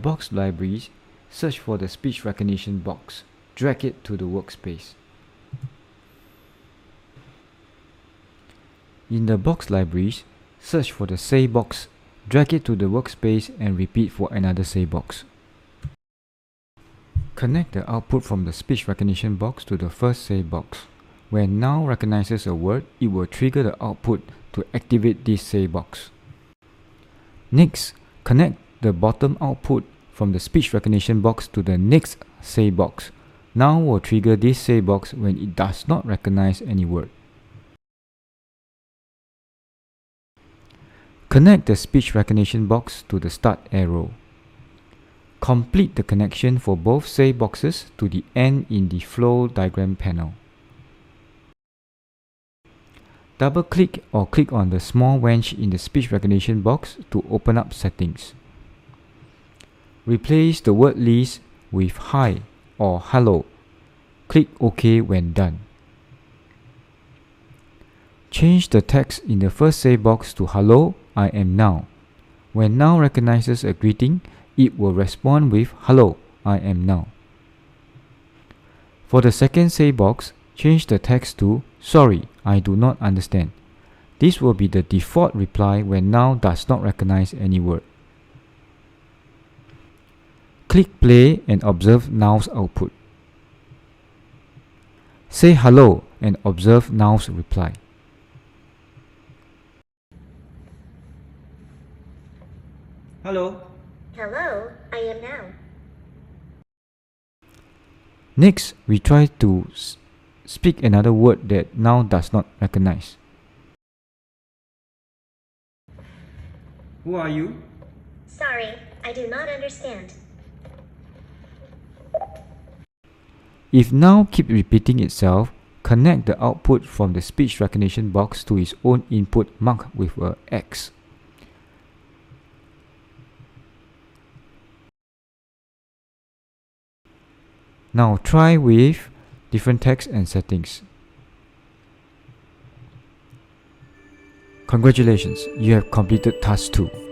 box libraries, search for the speech recognition box. Drag it to the workspace. In the box libraries, search for the say box. Drag it to the workspace and repeat for another say box. Connect the output from the speech recognition box to the first say box. When NAO recognizes a word, it will trigger the output to activate this say box. Next, connect the bottom output from the speech recognition box to the next say box. NAO will trigger this say box when it does not recognize any word. Connect the speech recognition box to the start arrow. Complete the connection for both say boxes to the end in the flow diagram panel. Double-click or click on the small wrench in the speech recognition box to open up settings. Replace the word list with hi or hello. Click OK when done. Change the text in the first say box to hello, I am NAO. When NAO recognizes a greeting, it will respond with hello, I am NAO. For the second say box, change the text to sorry, I do not understand. This will be the default reply when NAO does not recognize any word. Click play and observe NAO's output. Say hello and observe NAO's reply. Hello. Hello, I am NAO. Next, we try to speak another word that NAO does not recognize. Who are you? Sorry, I do not understand. If NAO keeps repeating itself, connect the output from the speech recognition box to its own input marked with a X. Now try with different text and settings. Congratulations, you have completed task 2.